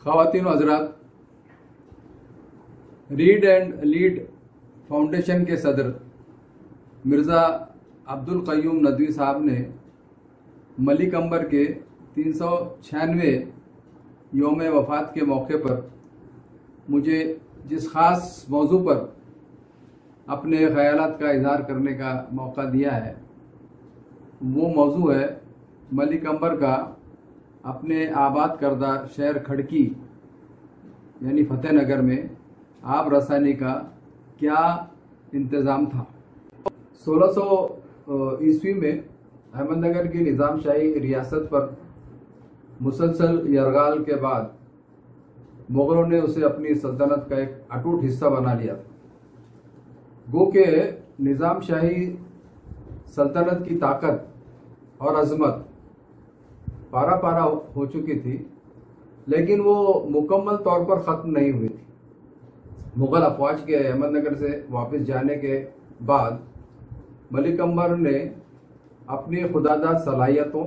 ख़वातीन व हज़रात, read and lead foundation के सदर मिर्ज़ा अब्दुल क़य्यूम नदवी साहब ने मलिक अंबर के 396वें योम वफ़ात के मौके पर मुझे जिस ख़ास मौजू पर अपने ख़यालात का इज़हार करने का मौका दिया है, वो मौजू है मलिक अंबर का अपने आबाद करदा शहर खड़की यानी फ़तेहनगर में आब रसानी का क्या इंतज़ाम था। 1600 ईस्वी में अहमदनगर की निज़ाम शाही रियासत पर मुसलसल यरगाल के बाद मुग़लों ने उसे अपनी सल्तनत का एक अटूट हिस्सा बना लिया था। गो के निज़ाम शाही सल्तनत की ताकत और अजमत पारा पारा हो चुकी थी, लेकिन वो मुकम्मल तौर पर ख़त्म नहीं हुई थी। मुग़ल अफवाज के अहमदनगर से वापस जाने के बाद मलिक अंबर ने अपनी खुदादाद सलाहियतों,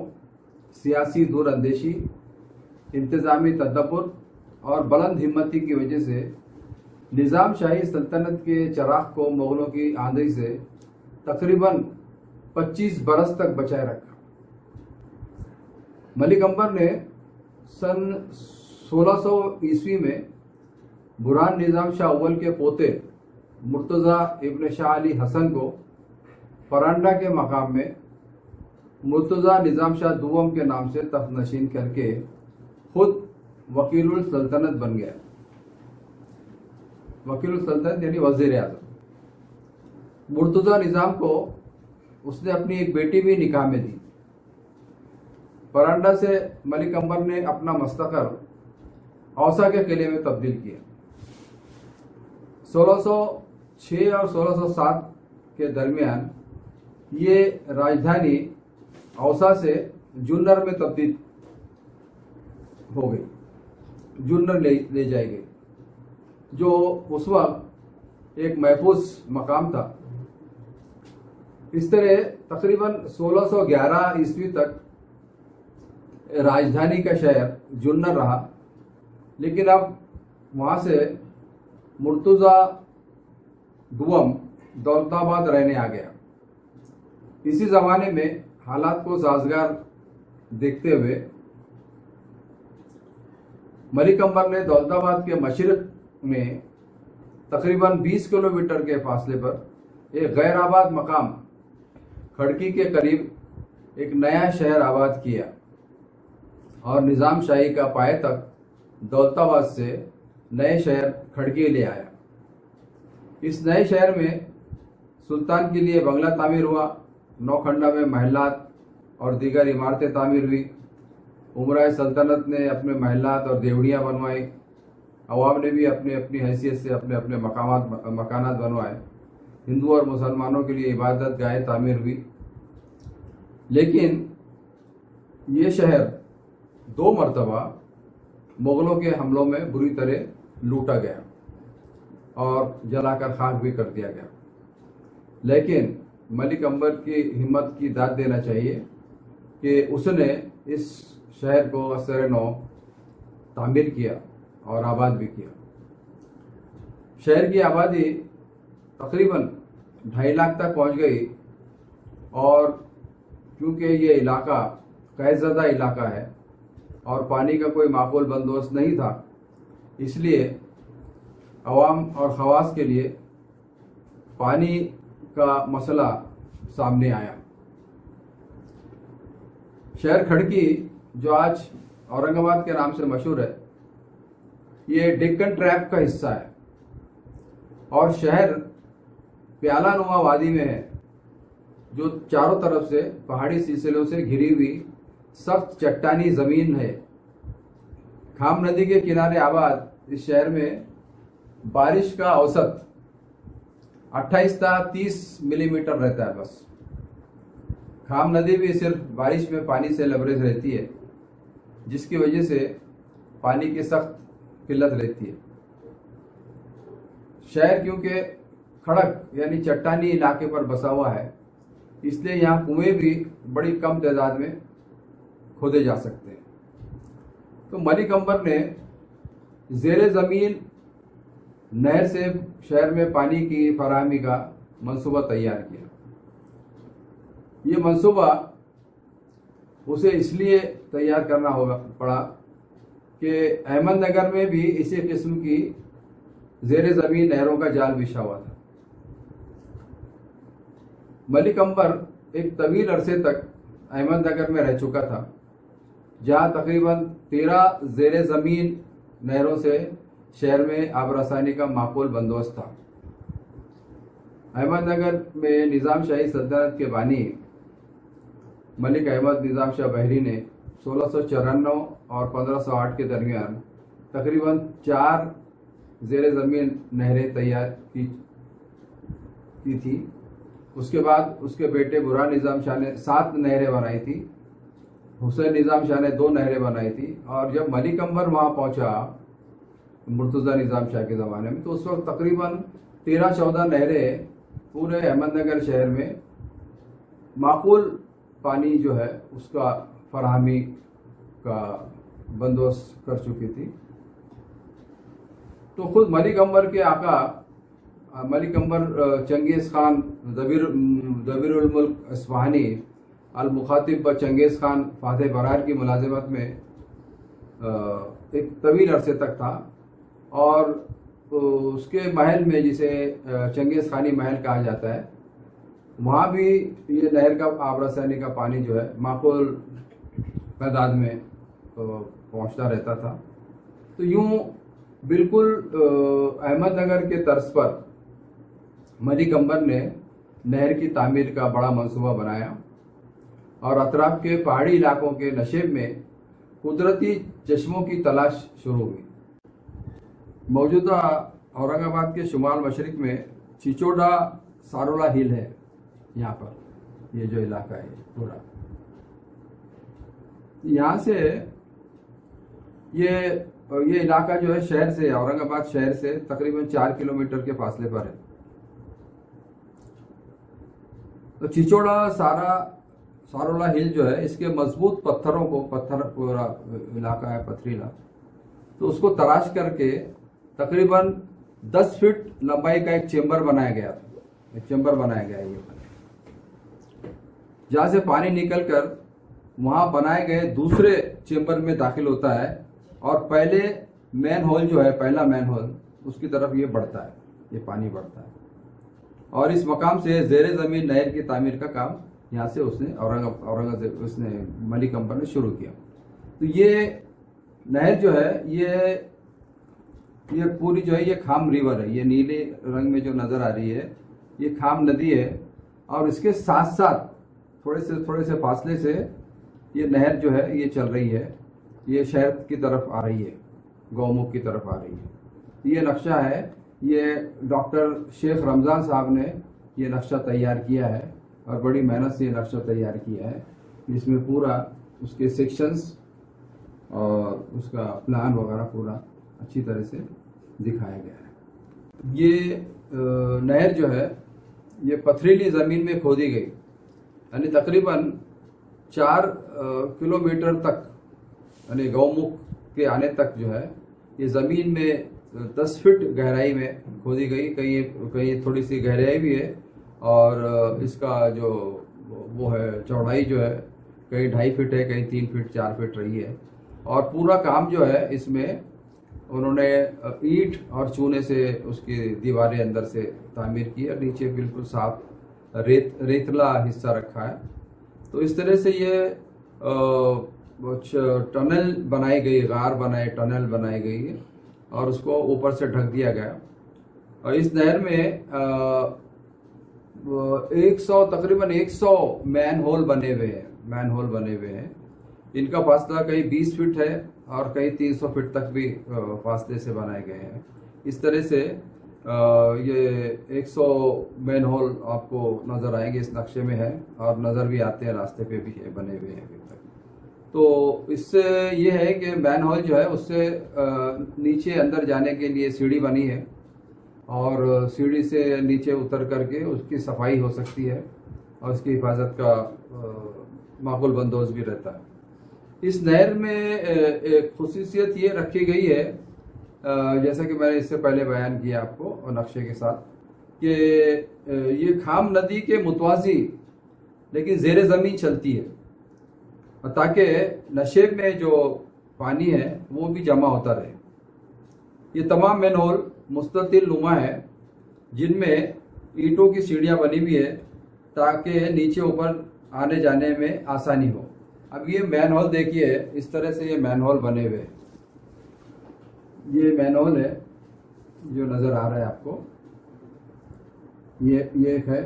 सियासी दूरअंदेशी, इंतज़ामी तदब्बुर और बुलंद हिम्मती की वजह से निज़ाम शाही सल्तनत के चराग को मुग़लों की आंधी से तकरीबन 25 बरस तक बचाए रखा। मलिक अंबर ने सन 1600 ईस्वी में बुरहान निज़ाम शाह अव्वल के पोते मुर्तज़ा इब्न शाह अली हसन को परांडा के मकाम में मुर्तज़ा निज़ाम शाह दुवम के नाम से तख्त नशीन करके खुद वकीलुल सल्तनत बन गया। वकीलुल सल्तनत यानी वज़ीर आज़म। मुर्तज़ा निज़ाम को उसने अपनी एक बेटी भी निकाह में दी। परांडा से मलिक अंबर ने अपना मस्तकर औसा के किले में तब्दील किया। 1606 और 1607 के दरमियान ये राजधानी औसा से जुन्नर में तब्दील हो गई, जुन्नर ले जाई गई, जो उस वक्त एक महफूज मकाम था। इस तरह तकरीबन 1611 ईस्वी तक राजधानी का शहर जुन्नर रहा, लेकिन अब वहाँ से मुर्तज़ा दुवम दौलताबाद रहने आ गया। इसी ज़माने में हालात को साजगार देखते हुए मलिक अंबर ने दौलताबाद के मशरिक में तकरीबन 20 किलोमीटर के फासले पर एक गैर आबाद मकाम खड़की के करीब एक नया शहर आबाद किया और निज़ाम शाही का पाए तक दौलताबाद से नए शहर खड़की ले आया। इस नए शहर में सुल्तान के लिए बंगला तामीर हुआ, नौखंडा में महलात और दीगर इमारतें तामीर हुई। उमराए सल्तनत ने अपने महलात और देवड़ियाँ बनवाई। अवाम ने भी अपनी अपनी हैसियत से अपने अपने मकानात बनवाए। हिंदू और मुसलमानों के लिए इबादत गाहें तामीर हुई। लेकिन ये शहर 2 मरतबा मुग़लों के हमलों में बुरी तरह लूटा गया और जलाकर खाक भी कर दिया गया। लेकिन मलिक अंबर की हिम्मत की दाद देना चाहिए कि उसने इस शहर को असर नौ तामीर किया और आबाद भी किया। शहर की आबादी तकरीबन 2.5 लाख तक पहुंच गई और क्योंकि ये इलाका कैज़दा इलाका है और पानी का कोई माकूल बंदोबस्त नहीं था, इसलिए अवाम और खवास के लिए पानी का मसला सामने आया। शहर खड़की, जो आज औरंगाबाद के नाम से मशहूर है, ये डेक्कन ट्रैप का हिस्सा है और शहर प्याला नुमा वादी में है, जो चारों तरफ से पहाड़ी सिलसिलों से घिरी हुई सख्त चट्टानी ज़मीन है। खाम नदी के किनारे आबाद इस शहर में बारिश का औसत 28 से 30 मिलीमीटर रहता है बस। खाम नदी भी सिर्फ बारिश में पानी से लबरेज रहती है, जिसकी वजह से पानी की सख्त किल्लत रहती है। शहर क्योंकि खड़क यानी चट्टानी इलाके पर बसा हुआ है, इसलिए यहाँ कुएं भी बड़ी कम तादाद में खोदे जा सकते हैं। तो मलिक अंबर ने ज़ेरे ज़मीन नहर से शहर में पानी की फराहमी का मंसूबा तैयार किया। ये मंसूबा उसे इसलिए तैयार करना पड़ा कि अहमदनगर में भी इसी किस्म की ज़ेरे ज़मीन नहरों का जाल बिछा हुआ था। मलिक अंबर एक तवील अरसे तक अहमदनगर में रह चुका था, जहां तकरीबन 13 ज़ेरे ज़मीन नहरों से शहर में आबरसानी का माकूल बंदोबस्त था। अहमदनगर में निज़ाम शाही सल्तनत के बानी मलिक अहमद निज़ाम शाह बहरी ने 1694 और 1508 के दरमियान तकरीबन 4 ज़ेरे ज़मीन नहरें तैयार की थी। उसके बाद उसके बेटे बुरहान निज़ाम शाह ने 7 नहरें बनाई थी। हुसैन निज़ाम शाह ने 2 नहरें बनाई थी। और जब मलिक अंबर वहाँ पहुँचा मुर्तज़ा निज़ाम शाह के ज़माने में, तो उस वक्त तकरीबन 13-14 नहरें पूरे अहमदनगर शहर में माकूल पानी जो है उसका फराहमी का बंदोबस्त कर चुकी थी। तो खुद मलिक अंबर के आका मलिक अंबर चंगेज़ खान ज़बीरुल मुल्क अस्फहानी अल मुखातिब व चंगेज़ खान फातह बरार की मुलाजिमत में एक तवील अरसे तक था। और उसके महल में, जिसे चंगेज़ खानी महल कहा जाता है, वहाँ भी ये नहर का आबरसानी का पानी जो है माकूल तादाद में पहुँचता रहता था। तो यूँ बिल्कुल अहमदनगर के तर्ज पर मलिक अंबर ने नहर की तामीर का बड़ा मंसूबा बनाया और अतराफ के पहाड़ी इलाकों के नशेब में कुदरती चश्मों की तलाश शुरू हुई। मौजूदा औरंगाबाद के शुमाल मशरिक में चिचोड़ा सारोला हिल है। यहाँ पर ये जो इलाका है पूरा, यहाँ से ये इलाका जो है शहर से, औरंगाबाद शहर से तकरीबन 4 किलोमीटर के फासले पर है। तो चिचोड़ा सारोला हिल जो है, इसके मजबूत पत्थरों को, पत्थर पूरा इलाका है पथरीला, तो उसको तराश करके तकरीबन 10 फीट लंबाई का एक चेंबर बनाया गया था। एक चेंबर बनाया गया है ये, जहां से पानी निकलकर वहां बनाए गए दूसरे चेंबर में दाखिल होता है और पहले मैन होल जो है, पहला मैन होल, उसकी तरफ ये बढ़ता है, ये पानी बढ़ता है। और इस मकाम से ज़ेरे ज़मीन नहर की तामीर का काम यहाँ से उसने मलिक अंबर ने शुरू किया। तो ये नहर जो है, ये पूरी जो है, ये खाम रिवर है। ये नीले रंग में जो नजर आ रही है, ये खाम नदी है। और इसके साथ साथ थोड़े से फासले से ये नहर जो है ये चल रही है, ये शहर की तरफ आ रही है, गौमुख की तरफ आ रही है। ये नक्शा है, ये डॉक्टर शेख रमज़ान साहब ने ये नक्शा तैयार किया है और बड़ी मेहनत से ये नक्शा तैयार किया है, जिसमें पूरा उसके सेक्शंस और उसका प्लान वगैरह पूरा अच्छी तरह से दिखाया गया है। ये नहर जो है ये पथरीली ज़मीन में खोदी गई, यानी तकरीबन 4 किलोमीटर तक, यानी गौमुख के आने तक जो है ये ज़मीन में 10 फीट गहराई में खोदी गई। कहीं थोड़ी सी गहराई भी है और इसका जो वो है चौड़ाई जो है कहीं 2.5 फीट है, कहीं 3 फीट 4 फीट रही है। और पूरा काम जो है इसमें उन्होंने ईंट और चूने से उसकी दीवारें अंदर से तामीर की और नीचे बिल्कुल साफ रेतला हिस्सा रखा है। तो इस तरह से ये टनल बनाई गई, टनल बनाई गई है और उसको ऊपर से ढक दिया गया। और इस नहर में तकरीबन 100 मैन होल बने हुए हैं। इनका फासला कहीं 20 फीट है और कहीं 300 फीट तक भी फासले से बनाए गए हैं। इस तरह से ये 100 मैन होल आपको नजर आएंगे, इस नक्शे में है और नजर भी आते हैं, रास्ते पे भी बने हुए हैं अभी तक। तो इससे ये है कि मैन होल जो है उससे नीचे अंदर जाने के लिए सीढ़ी बनी है और सीढ़ी से नीचे उतर करके उसकी सफाई हो सकती है और उसकी हिफाजत का माकूल बंदोबस्त भी रहता है। इस नहर में एक खुसूसियत ये रखी गई है जैसा कि मैंने इससे पहले बयान किया आपको और नक्शे के साथ कि ये खाम नदी के मुतवाजी लेकिन ज़ेर ज़मीन चलती है, ताकि नशेब में जो पानी है वो भी जमा होता रहे। ये तमाम मैनहोल मुस्ततिल नुमा है, जिनमें ईंटों की सीढ़ियाँ बनी हुई है ताकि नीचे ऊपर आने जाने में आसानी हो। अब ये मैनहोल देखिए, इस तरह से ये मैनहोल बने हुए हैं। ये मैनहोल है जो नज़र आ रहा है आपको, ये एक है,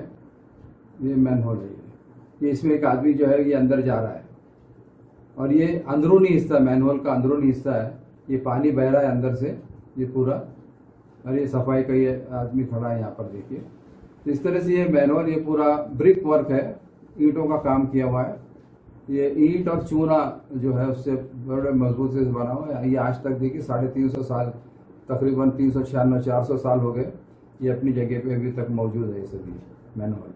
ये मैनहोल है। ये इसमें एक आदमी जो है ये अंदर जा रहा है और ये अंदरूनी हिस्सा, मैनहोल का अंदरूनी हिस्सा है। ये पानी बह रहा है अंदर से ये पूरा, और ये सफाई का ये आदमी खड़ा है यहाँ पर देखिए। तो इस तरह से ये मैनहोल, ये पूरा ब्रिक वर्क है, ईंटों का काम किया हुआ है। ये ईंट और चूना जो है उससे बड़े मजबूत से बना हुआ है। ये आज तक देखिए 350 साल, तकरीबन 396-400 साल हो गए, ये अपनी जगह पे अभी तक मौजूद है ये सभी मैनहोल।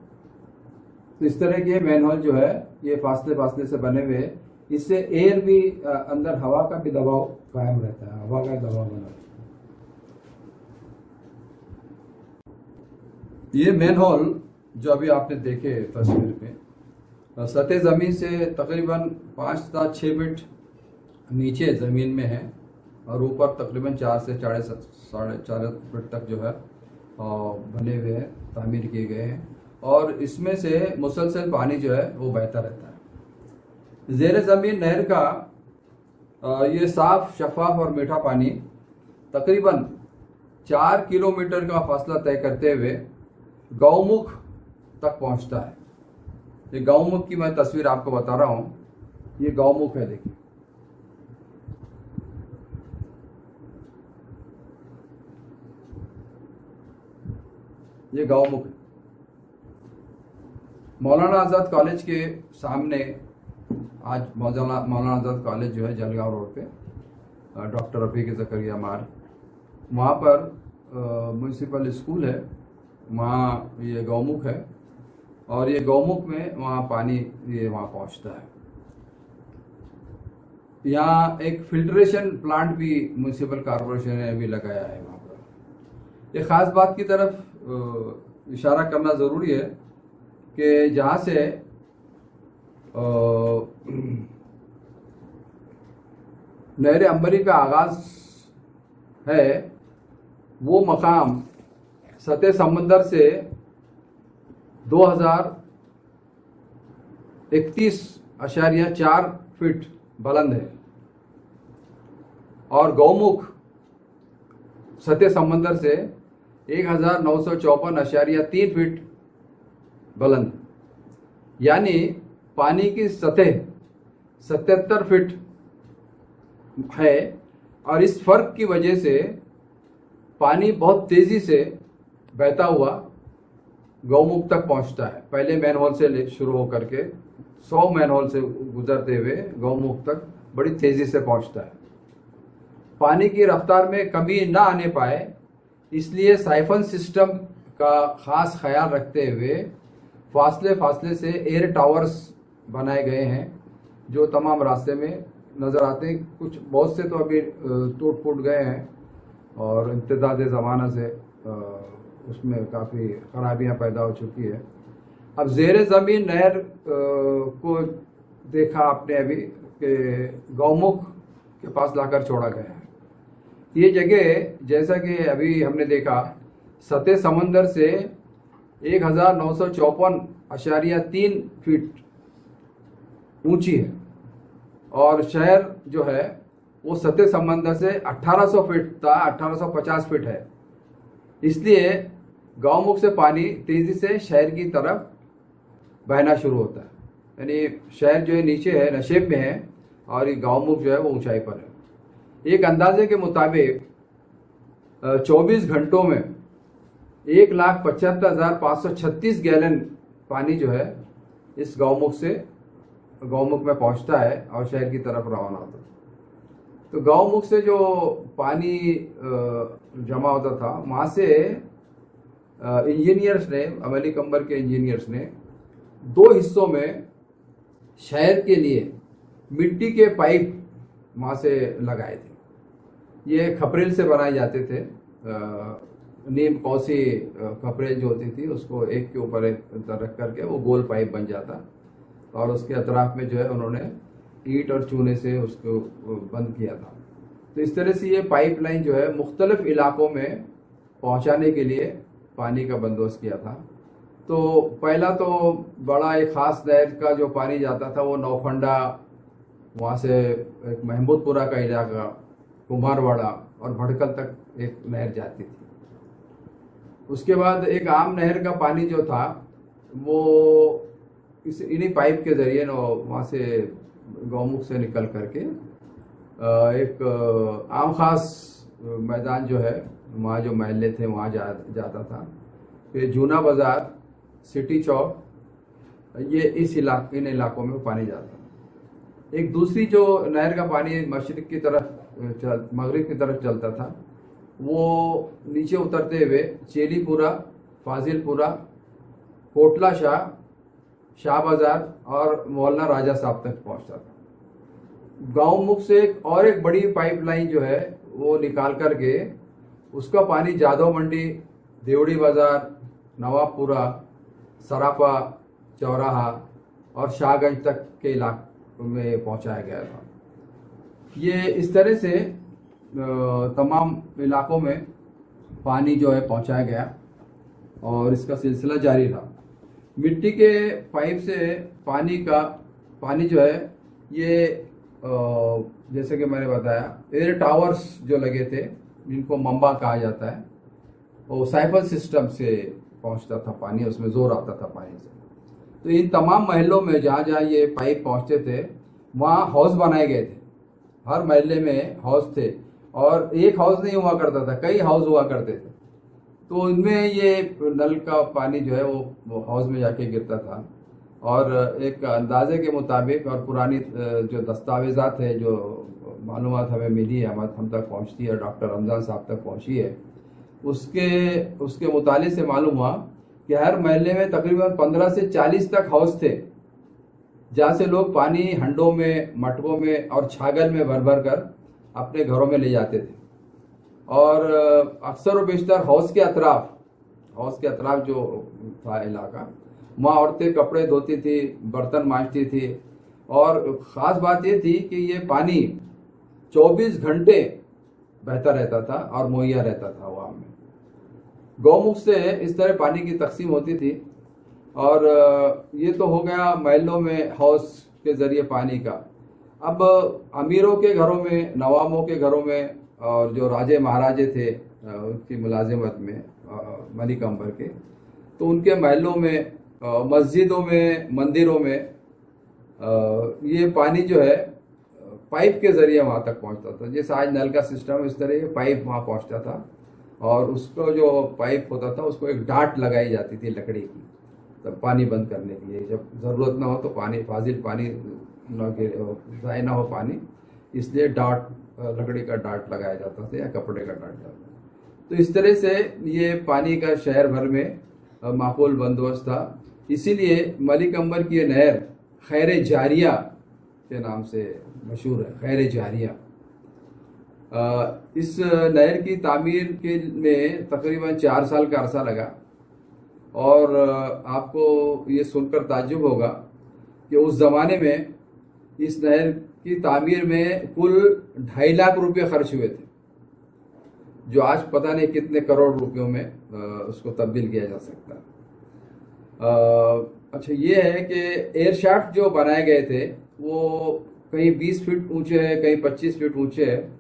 तो इस तरह के मैनहोल जो है ये फासले फासले से बने हुए, इससे एयर भी अंदर हवा का भी दबाव कायम रहता है, हवा का दबाव बना रहता है। ये मैनहोल जो अभी आपने देखे तस्वीर में, सतह ज़मीन से तकरीबन 5 से 6 फीट नीचे ज़मीन में है और ऊपर तकरीबन 4 से 4.5 फीट तक जो है बने हुए हैं, तामीर किए गए हैं, और इसमें से मुसलसल पानी जो है वो बहता रहता है। ज़ेर ज़मीन नहर का ये साफ, शफाफ और मीठा पानी तकरीबन 4 किलोमीटर का फासला तय करते हुए गौमुख तक पहुंचता है। ये गौमुख की मैं तस्वीर आपको बता रहा हूं, ये गौमुख है देखिए। ये गौमुख है। मौलाना आज़ाद कॉलेज के सामने, आज मौलाना आज़ाद कॉलेज जो है जलगांव रोड पे, डॉक्टर रफ़ीक ज़करिया मार्ग, वहाँ पर म्यूनसिपल स्कूल है, वहाँ ये गौमुख है और ये गौमुख में वहाँ पानी ये वहाँ पहुँचता है। यहाँ एक फिल्ट्रेशन प्लांट भी म्यूनसिपल कॉरपोरेशन ने भी लगाया है वहाँ पर। एक ख़ास बात की तरफ इशारा करना ज़रूरी है कि जहाँ से नहर अंबरी का आगाज़ है, वो मकाम सतह समंदर से 2031.4 फीट बुलंद है और गौमुख सतह समंदर से 1954.3 फीट बुलंद, यानी पानी की सतह 77 फीट है। और इस फर्क की वजह से पानी बहुत तेजी से बहता हुआ गौमुख तक पहुंचता है। पहले मैनहोल से शुरू होकर के 100 मैनहोल से गुजरते हुए गौमुख तक बड़ी तेजी से पहुंचता है। पानी की रफ्तार में कमी ना आने पाए, इसलिए साइफन सिस्टम का खास ख्याल रखते हुए फासले फासले से एयर टावर्स बनाए गए हैं, जो तमाम रास्ते में नज़र आते हैं। कुछ बहुत से तो अभी टूट फूट गए हैं और इम्तिदाद ज़माना से उसमें काफ़ी खराबियां पैदा हो चुकी है। अब ज़ेर ज़मीन नहर को देखा आपने अभी कि गौमुख के पास लाकर छोड़ा गया है। ये जगह जैसा कि अभी हमने देखा सतह समंदर से 1954.3 फीट ऊंची है और शहर जो है वो सतह समंदर से 1800 फीट था, 1850 फीट है। इसलिए गौमुख से पानी तेजी से शहर की तरफ बहना शुरू होता है, यानी शहर जो है नीचे है, नशेब में है, और ये गौमुख जो है वो ऊंचाई पर है। एक अंदाजे के मुताबिक 24 घंटों में 1,75,536 गैलन पानी जो है इस गौमुख में पहुंचता है और शहर की तरफ रवाना होता है। तो गौमुख से जो पानी जमा होता था, वहाँ से इंजीनियर्स ने, अमली कंबर के इंजीनियर्स ने 2 हिस्सों में शहर के लिए मिट्टी के पाइप वहाँ से लगाए थे। ये खपरेल से बनाए जाते थे। नीम कौसी खपरेल जो होती थी उसको एक के ऊपर एक रख करके वो गोल पाइप बन जाता और उसके अतराफ में जो है उन्होंने ईंट और चूने से उसको बंद किया था। तो इस तरह से ये पाइपलाइन जो है मुख्तलिफ इलाकों में पहुंचाने के लिए पानी का बंदोबस्त किया था। तो पहला तो बड़ा एक खास नहर का जो पानी जाता था वो नौफंडा, वहाँ से एक महमूदपुरा का इलाका, कुम्हारवाड़ा और भड़कल तक एक नहर जाती थी। उसके बाद एक आम नहर का पानी जो था वो इन्हीं पाइप के जरिए वहाँ से गौमुख से निकल करके एक आम खास मैदान जो है वहाँ जो महल्ले थे वहाँ जाता था। फिर जूना बाजार, सिटी चौक, ये इन इलाकों में पानी जाता। एक दूसरी जो नहर का पानी मशरिक की तरफ मगरिब की तरफ चलता था वो नीचे उतरते हुए चेलीपुरा, फाजिलपुरा, कोटला शाह, शाह बाजार और मोहल्ला राजा साहब तक पहुंचता था। गांव मुख से एक बड़ी पाइपलाइन जो है वो निकाल करके उसका पानी जादव मंडी, देवड़ी बाजार, नवाबपुरा, सराफा, चौराहा और शाहगंज तक के इलाकों में पहुंचाया गया था। ये इस तरह से तमाम इलाकों में पानी जो है पहुंचाया गया और इसका सिलसिला जारी रहा। मिट्टी के पाइप से पानी जो है ये जैसे कि मैंने बताया एयर टावर्स जो लगे थे जिनको मम्बा कहा जाता है, वो साइफर सिस्टम से पहुंचता था पानी, उसमें जोर आता था पानी से। तो इन तमाम महलों में जहाँ जहाँ ये पाइप पहुंचते थे वहाँ हाउस बनाए गए थे। हर महल्ले में हाउस थे और एक हाउस नहीं हुआ करता था, कई हाउस हुआ करते थे। तो इनमें ये नल का पानी जो है वो हाउस में जाके गिरता था और एक अंदाजे के मुताबिक और पुरानी जो दस्तावेजात है, जो मालूमात हमें मिली है, हम तक पहुंचती है, डॉक्टर रमजान साहब तक पहुंची है, उसके मुताले से मालूम हुआ कि हर महल्ले में तकरीबन 15 से 40 तक हाउस थे जहाँ से लोग पानी हंडों में, मटकों में और छागल में भर भर कर अपने घरों में ले जाते थे। और अक्सर और बेशतर हाउस के अतराफ जो था इलाका, वहाँ औरतें कपड़े धोती थी, बर्तन मांजती थी और ख़ास बात ये थी कि ये पानी 24 घंटे बहता रहता था और मुहैया रहता था वहाँ में। गौमुख से इस तरह पानी की तकसीम होती थी। और ये तो हो गया महलों में हाउस के ज़रिए पानी का। अब अमीरों के घरों में, नवाबों के घरों में और जो राजे महाराजे थे उनकी मुलाजिमत में मलिक अंबर के, तो उनके महलों में, मस्जिदों में, मंदिरों में ये पानी जो है पाइप के जरिए वहाँ तक पहुँचता था। जैसे आज नल का सिस्टम, इस तरह ये पाइप वहाँ पहुँचता था और उसको जो पाइप होता था उसको एक डाट लगाई जाती थी लकड़ी की, तब पानी बंद करने के लिए, जब ज़रूरत ना हो तो पानी फाजिल पानी ज़ाय ना हो पानी, इसलिए लकड़ी का डाट लगाया जाता था या कपड़े का डाट जाता था। तो इस तरह से ये पानी का शहर भर में माकूल बंदोबस्त था। इसीलिए मलिक अंबर की ये नहर खैर जारिया के नाम से मशहूर है, खैर जारिया। इस नहर की तामीर में तकरीबन 4 साल का अरसा लगा और आपको ये सुनकर ताज्जुब होगा कि उस ज़माने में इस नहर की तामीर में कुल 2.5 लाख रुपए खर्च हुए थे, जो आज पता नहीं कितने करोड़ रुपयों में उसको तब्दील किया जा सकता है। अच्छा, ये है कि एयर शाफ्ट जो बनाए गए थे वो कहीं 20 फीट ऊंचे है, कहीं 25 फीट ऊंचे है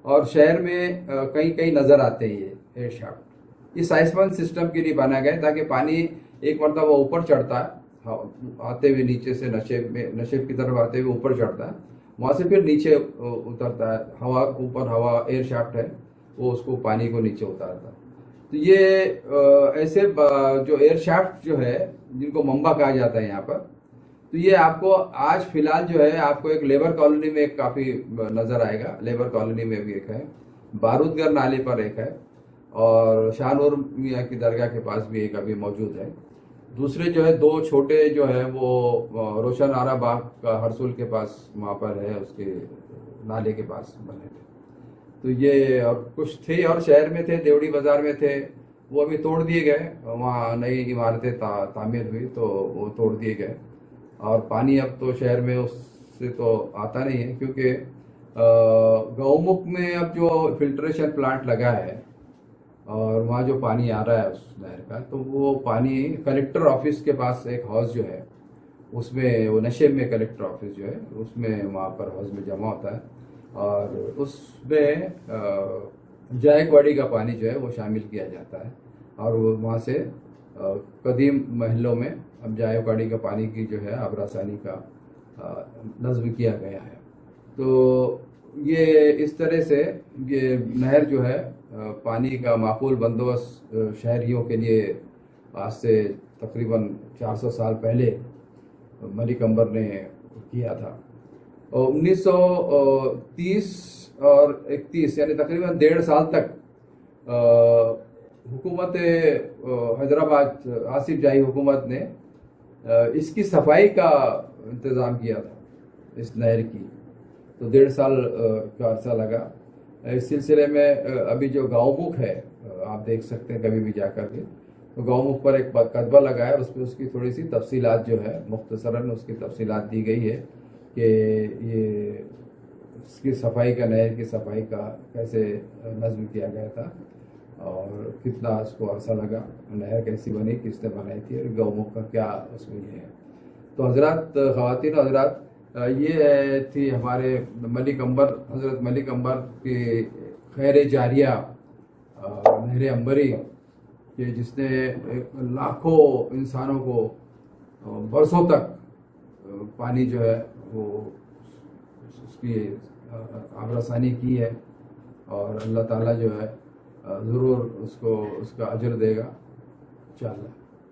और शहर में कहीं कहीं नज़र आते हैं ये एयर शाफ्ट। ये साइफन सिस्टम के लिए बनाया गया ताकि पानी एक मरतबा ऊपर चढ़ता है, आते हुए नीचे से नशेब की तरफ आते हुए ऊपर चढ़ता है, वहाँ से फिर नीचे उतरता है। हवा ऊपर, हवा एयर शाफ्ट है वो उसको पानी को नीचे उतारता है। तो ये ऐसे जो एयर शाफ्ट जो है जिनको मम्बा कहा जाता है यहाँ पर, तो ये आपको आज फिलहाल जो है आपको एक लेबर कॉलोनी में एक काफ़ी नज़र आएगा। लेबर कॉलोनी में भी एक है, बारूदगर नाले पर एक है और शाहनूर मियाँ की दरगाह के पास भी एक अभी मौजूद है। दूसरे जो है 2 छोटे जो है वो रोशन आरा बाग का हरसुल के पास वहाँ पर है, उसके नाले के पास बने थे। तो ये और कुछ थे और शहर में थे, देवड़ी बाजार में थे, वो अभी तोड़ दिए गए। वहाँ नई इमारतें तामीर हुई तो वो तोड़ दिए गए। और पानी अब तो शहर में उससे तो आता नहीं है, क्योंकि गौमुख में अब जो फिल्ट्रेशन प्लांट लगा है और वहाँ जो पानी आ रहा है उस नहर का, तो वो पानी कलेक्टर ऑफिस के पास एक हौज जो है उसमें, वो नशेब में कलेक्टर ऑफिस जो है उसमें, वहाँ पर हौज में जमा होता है और उसमें जायकवाड़ी का पानी जो है वो शामिल किया जाता है। और वो वहाँ से कदीम महलों में अब जायकवाड़ी का पानी की जो है आबरासानी का नज्म किया गया है। तो ये इस तरह से ये नहर जो है पानी का माकूल बंदोबस्त शहरियों के लिए आज से तकरीबन 400 साल पहले मलिक अंबर ने किया था। और 1930 और 31 यानी तकरीबन 1.5 साल तक हुकूमत हैदराबाद आसिफ जाही हुकूमत ने इसकी सफाई का इंतज़ाम किया था इस नहर की। तो 1.5 साल का अर्सा लगा। इस सिलसिले में अभी जो गाँवमुख है आप देख सकते हैं कभी भी जाकर के, तो गाँवमुख पर एक कदबा लगा है, उसमें उसकी थोड़ी सी तफसीलात जो है मुख्तसरन उसकी तफसीलात दी गई है कि ये इसकी सफाई का, नहर की सफाई का कैसे नज़्म किया गया था और कितना उसको अरसा लगा, नहर कैसी बनी, किसने बनाई थी, और गौमुख का क्या उसमें ये है। तो हजरत, ख़वातीन हजरात, ये थी हमारे मलिक अंबर, हजरत मलिक अंबर की खैर जारिया नहर अंबरी कि जिसने लाखों इंसानों को बरसों तक पानी जो है वो उसकी आबरासानी की है। और अल्लाह ताला जो है ज़रूर उसको उसका अजर देगा इंशाअल्लाह।